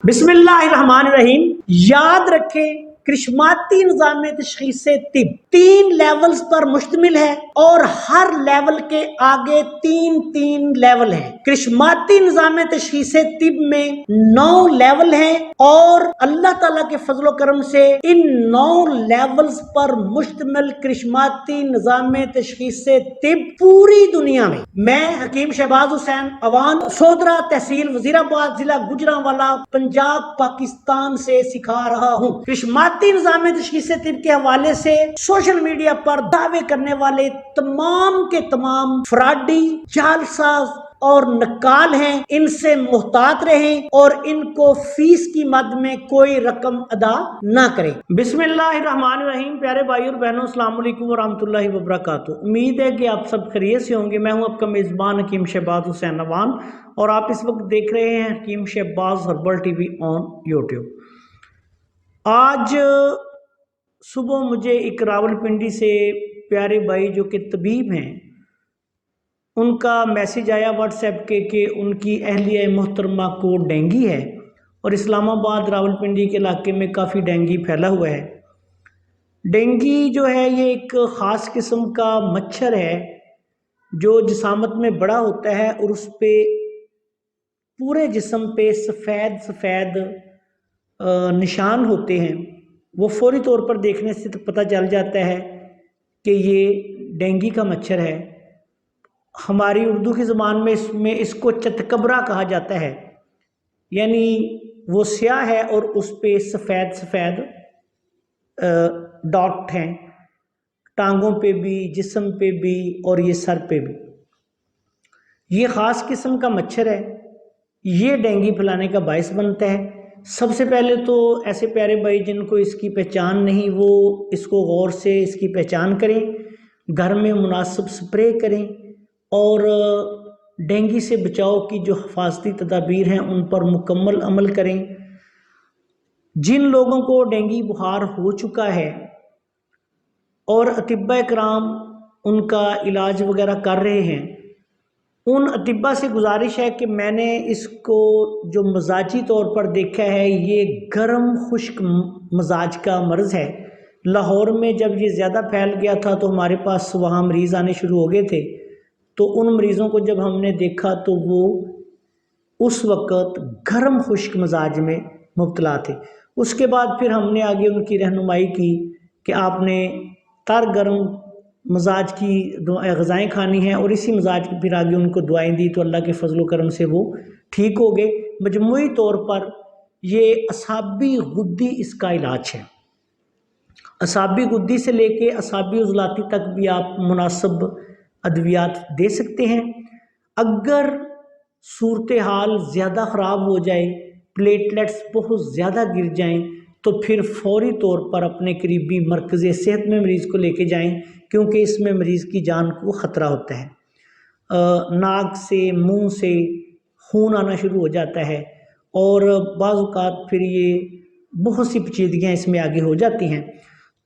बिस्मिल्लाहिर्रहमानिर्रहीम। याद रखें, कृष्माती निज़ाम तशख़ीस तिब 3 लेवल्स पर मुश्तमिल है और हर लेवल के आगे 3 लेवल हैं। कृष्माती निज़ाम तशख़ीस तिब में 9 लेवल हैं और अल्लाह ताला के फजल करम से इन 9 लेवल्स पर मुश्तमिल कृष्माती निज़ाम तशख़ीस तिब पूरी दुनिया में मैं हकीम शहबाज हुसैन अवान सोदरा तहसील वजीराबाद जिला गुजरांवाला पंजाब पाकिस्तान से सिखा रहा हूँ। कृष्माती निज़ाम तशख़ीस तिब के हवाले से सोशल मीडिया पर दावे करने वाले तमाम के तमाम फ्रॉडी, जालसाज और नकाल हैं। इनसे मुहतात रहें और इनको फीस की मद में कोई रकम अदा ना करें। बिस्मिल्लाहिर्रहमानिर्रहीम। प्यारे भाई और बहनों, अस्सलाम वालेकुम व रहमतुल्लाहि व बरकातुहू। उम्मीद है कि आप सब खैरियत से होंगे। मैं हूं आपका मेज़बान हकीम शहबाज हुसैन अवान और आप इस वक्त देख रहे हैं Hakeem Shahbaz herbal TV on YouTube. आज सुबह मुझे एक रावलपिंडी से प्यारे भाई जो कि तबीब हैं, उनका मैसेज आया व्हाट्सएप के कि उनकी अहलिया मोहतरमा को डेंगी है और इस्लामाबाद रावलपिंडी के इलाके में काफ़ी डेंगी फैला हुआ है। डेंगी जो है ये एक ख़ास किस्म का मच्छर है जो जिसामत में बड़ा होता है और उस पे पूरे जिस्म पे सफ़ेद सफ़ेद निशान होते हैं। वो फौरी तौर पर देखने से तो पता चल जाता है कि ये डेंगी का मच्छर है। हमारी उर्दू की ज़बान में इसको चतकबरा कहा जाता है, यानी वो स्याह है और उस पे सफ़ेद सफ़ेद डॉट हैं, टांगों पे भी, जिस्म पे भी और ये सर पे भी। ये ख़ास किस्म का मच्छर है, ये डेंगी फैलाने का बायस बनता है। सबसे पहले तो ऐसे प्यारे भाई जिनको इसकी पहचान नहीं, वो इसको गौर से इसकी पहचान करें, घर में मुनासिब स्प्रे करें और डेंगी से बचाव की जो हिफाजती तदाबीर हैं उन पर मुकम्मल अमल करें। जिन लोगों को डेंगी बुखार हो चुका है और अतिब्बा इकराम उनका इलाज वगैरह कर रहे हैं, उन अतिब्बा से गुजारिश है कि मैंने इसको जो मजाजी तौर पर देखा है, ये गर्म खुश्क मजाज का मर्ज़ है। लाहौर में जब ये ज़्यादा फैल गया था तो हमारे पास वहाँ मरीज़ आने शुरू हो गए थे, तो उन मरीज़ों को जब हमने देखा तो वो उस वक़्त गर्म खुश्क मजाज में मुब्तला थे। उसके बाद फिर हमने आगे उनकी रहनुमाई की कि आपने तर गर्म मजाज की ग़िज़ाएँ खानी हैं और इसी मजाज की फिर आगे उनको दुआएँ दी तो अल्लाह के फजल करम से वो ठीक हो गए। मजमूई तौर पर ये असाबी गुद्दी इसका इलाज है। असाबी गुद्दी से लेके असाबी उज़लाती तक भी आप मुनासिब अद्वियात दे सकते हैं। अगर सूरत हाल ज़्यादा ख़राब हो जाए, प्लेटलेट्स बहुत ज़्यादा गिर जाएं, तो फिर फौरी तौर पर अपने करीबी मरकज़ सेहत में मरीज़ को लेके जाएं, क्योंकि इसमें मरीज़ की जान को ख़तरा होता है। नाक से, मुंह से खून आना शुरू हो जाता है और बाज़ औक़ात फिर ये बहुत सी पेचीदगियाँ इसमें आगे हो जाती हैं।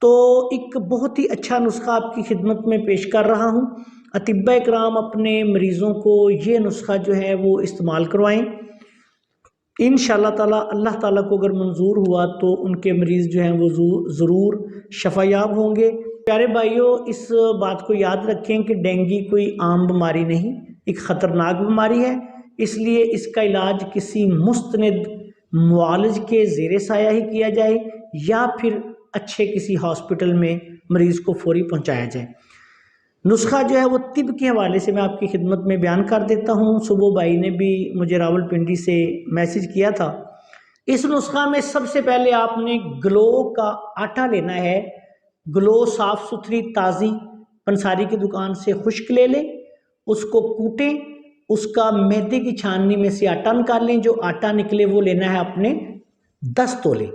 तो एक बहुत ही अच्छा नुस्खा आपकी खिदमत में पेश कर रहा हूँ। अतिब्बा इकराम अपने मरीज़ों को ये नुस्खा जो है वो इस्तेमाल करवाएं। इंशाअल्लाह ताला अल्लाह ताला को अगर मंजूर हुआ तो उनके मरीज़ जो हैं वो ज़रूर शफायाब होंगे। प्यारे भाइयों, इस बात को याद रखें कि डेंगी कोई आम बीमारी नहीं, एक ख़तरनाक बीमारी है। इसलिए इसका इलाज किसी मुस्तनिद मुआलिज के ज़ेरे साया ही किया जाए या फिर अच्छे किसी हॉस्पिटल में मरीज़ को फौरी पहुंचाया जाए। नुस्खा जो है वो तिब के हवाले से मैं आपकी खिदमत में बयान कर देता हूँ। सुबह भाई ने भी मुझे रावलपिंडी से मैसेज किया था। इस नुस्खा में सबसे पहले आपने ग्लो का आटा लेना है। ग्लो साफ़ सुथरी ताज़ी पंसारी की दुकान से खुश्क ले लें, उसको कूटें, उसका मैदे की छाननी में से आटा निकाल लें। जो आटा निकले वो लेना है अपने 10 तोले।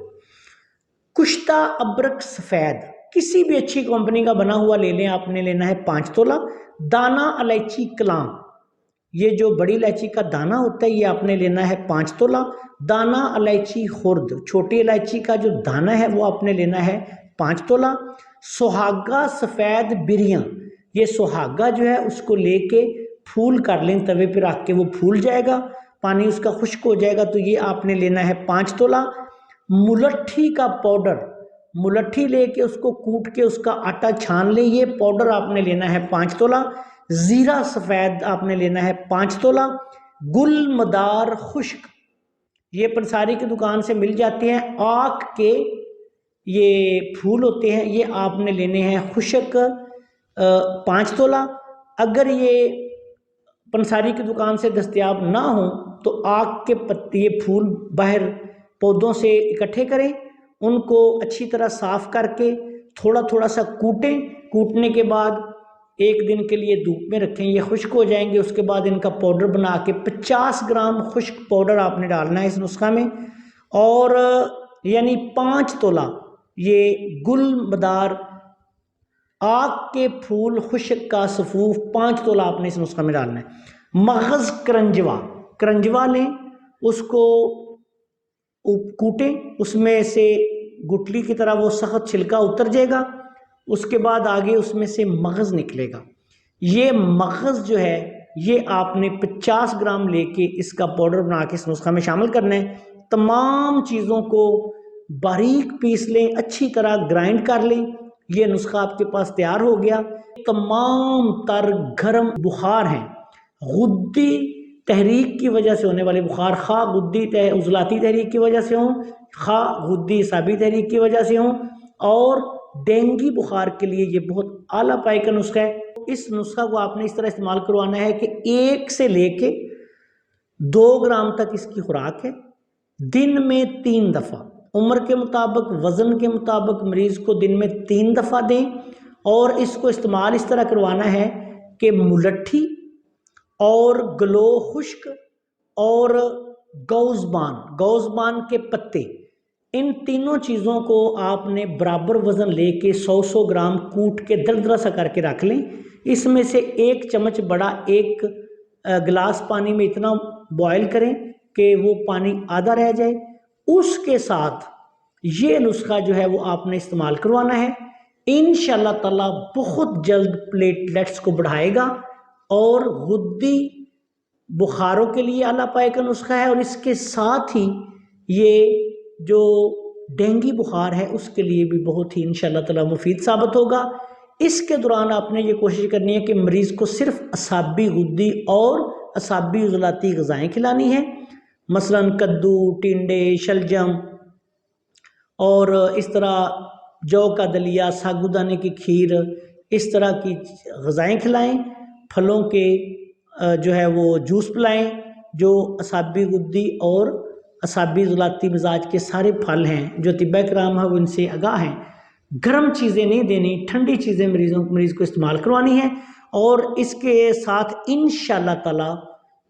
कुश्ता अबरक सफ़ेद किसी भी अच्छी कंपनी का बना हुआ ले लें, आपने लेना है 5 तोला। दाना इलायची कलाम, ये जो बड़ी इलायची का दाना होता है, ये आपने लेना है 5 तोला। दाना इलायची खुर्द, छोटी इलायची का जो दाना है वो आपने लेना है 5 तोला। सुहागा सफ़ेद बिरियां, ये सुहागा जो है उसको लेके फूल कर लें, तवे पे रख के वो फूल जाएगा। پانی اس کا خشک ہو جائے گا تو یہ آپ نے لینا ہے 5 تولہ۔ ملٹھی کا پاؤڈر، ملٹھی لے کے اس کو کوٹ کے اس کا آٹا چھان لیں، یہ پاؤڈر آپ نے لینا ہے 5 تولہ۔ زیرہ سفید آپ نے لینا ہے 5 تولہ۔ گل مدار خشک، یہ پنساری کی دکان سے مل جاتے ہیں، آک کے یہ پھول ہوتے ہیں، یہ آپ نے لینے ہیں خشک 5 تولہ۔ اگر یہ پنساری کی دکان سے دستیاب نہ ہوں تو آک کے پتے پھول باہر پودوں سے اکٹھے کریں، ان کو اچھی طرح صاف کر کے تھوڑا تھوڑا سا کوٹیں، کوٹنے کے بعد 1 دن کے لیے دھوپ میں رکھیں، یہ خشک ہو جائیں گے۔ اس کے بعد ان کا پاؤڈر بنا کے 50 گرام خشک پاؤڈر آپ نے ڈالنا ہے اس نسخہ میں، اور یعنی 5 تولہ یہ گل مدار آک کے پھول خشک کا سفوف 5 تولہ آپ نے اس نسخہ میں ڈالنا ہے۔ مغز کرنجوا، کرنجوا لیں، اس کو کوٹیں، اس میں سے گٹلی کی طرح وہ سخت چھلکا اتر جائے گا، اس کے بعد آگے اس میں سے مغز نکلے گا۔ یہ مغز جو ہے یہ آپ نے 50 گرام لے کے اس کا پاؤڈر بنا کے اس نسخہ میں شامل کرنا ہے۔ تمام چیزوں کو باریک پیس لیں، اچھی طرح گرائنڈ کر لیں، یہ نسخہ آپ کے پاس تیار ہو گیا۔ تمام تر گرم بخار ہیں، غدی تحریک کی وجہ سے ہونے والے بخار، خواہ غدی عضلاتی تحریک کی وجہ سے ہوں، خواہ غدی اعصابی تحریک کی وجہ سے ہوں، اور ڈینگی بخار کے لیے یہ بہت اعلیٰ پائے کا نسخہ ہے۔ اس نسخہ کو آپ نے اس طرح استعمال کروانا ہے کہ 1 سے لے کے 2 گرام تک اس کی خوراک ہے، دن میں 3 دفعہ، عمر کے مطابق وزن کے مطابق مریض کو دن میں 3 دفعہ دیں، اور اس کو استعمال اس طرح کروانا ہے کہ ملٹھی اور گلو خشک اور گوزبان کے پتے، ان تینوں چیزوں کو آپ نے برابر وزن لے کے 100 گرام کوٹ کے دردرا سا کر کے رکھ لیں۔ اس میں سے 1 چمچ بڑا 1 گلاس پانی میں اتنا بوائل کریں کہ وہ پانی آدھا رہ جائے، اس کے ساتھ یہ نسخہ جو ہے وہ آپ نے استعمال کروانا ہے۔ انشاءاللہ تعالی بہت جلد پلیٹلیٹس کو بڑھائے گا، اور غدی بخاروں کے لیے اعلیٰ پائے کا نسخہ ہے، اور اس کے ساتھ ہی یہ جو ڈینگی بخار ہے اس کے لیے بھی بہت ہی انشاءاللہ تعالی مفید ثابت ہوگا۔ اس کے دوران آپ نے یہ کوشش کرنی ہے کہ مریض کو صرف اعصابی غدی اور اعصابی عضلاتی غذائیں کھلانی ہیں، مثلا کدو، ٹنڈے، شلجم، اور اس طرح جو کا دلیا، ساگودانے کی کھیر، اس طرح کی غذائیں کھلائیں، پھلوں کے جو ہے وہ جوس پلائیں، جو اعصابی غدی اور اعصابی عضلاتی مزاج کے سارے پھل ہیں جو طب کرام ہے وہ ان سے آگاہ ہیں۔ گرم چیزیں نہیں دینی، ٹھنڈی چیزیں مریض کو استعمال کروانی ہیں، اور اس کے ساتھ انشاءاللہ تعالی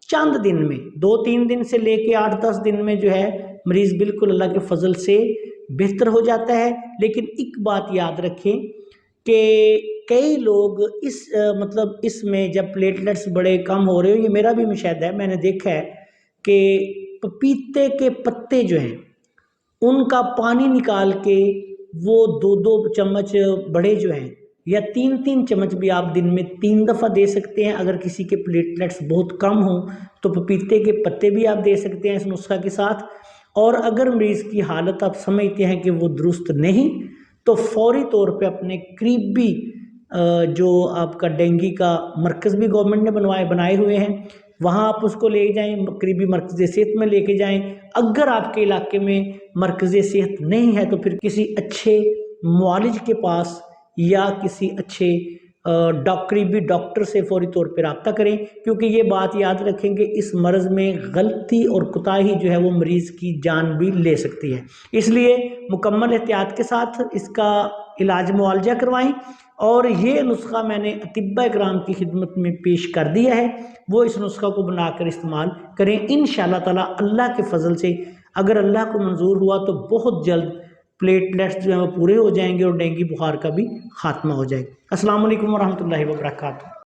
چند دن میں 2-3 دن سے لے کے 8-10 دن میں جو ہے مریض بالکل اللہ کے فضل سے بہتر ہو جاتا ہے۔ لیکن ایک بات یاد رکھیں کہ کئی لوگ اس میں جب پلیٹلیٹس بڑے کم ہو رہے ہو، یہ میرا بھی مشاہدہ ہے، میں نے دیکھا ہے کہ پپیتے کے پتے جو ہیں ان کا پانی نکال کے وہ 2-2 چمچ بڑے جو ہیں، یا 3-3 چمچ بھی آپ دن میں 3 دفعہ دے سکتے ہیں۔ اگر کسی کے پلیٹلیٹس بہت کم ہوں تو پپیتے کے پتے بھی آپ دے سکتے ہیں اس نسخہ کے ساتھ۔ اور اگر مریض کی حالت آپ سمجھتے ہیں کہ وہ درست نہیں تو فوری طور پہ اپنے قریبی جو آپ کا ڈینگی کا مرکز بھی گورنمنٹ نے بنائے ہوئے ہیں، وہاں آپ اس کو لے جائیں، قریبی مرکز صحت میں لے کے جائیں۔ اگر آپ کے علاقے میں مرکز صحت نہیں ہے تو پھر کسی اچھے معالج کے پاس یا کسی اچھے قریبی ڈاکٹر سے فوری طور پہ رابطہ کریں، کیونکہ یہ بات یاد رکھیں کہ اس مرض میں غلطی اور کوتاہی جو ہے وہ مریض کی جان بھی لے سکتی ہے۔ اس لیے مکمل احتیاط کے ساتھ اس کا علاج معالجہ کروائیں، اور یہ نسخہ میں نے اطباء کرام کی خدمت میں پیش کر دیا ہے، وہ اس نسخہ کو بنا کر استعمال کریں۔ انشاءاللہ تعالی اللہ کے فضل سے اگر اللہ کو منظور ہوا تو بہت جلد پلیٹلیٹس جو ہیں وہ پورے ہو جائیں گے اور ڈینگی بخار کا بھی خاتمہ ہو جائے گا۔ السلام علیکم ورحمۃ اللہ وبرکاتہ۔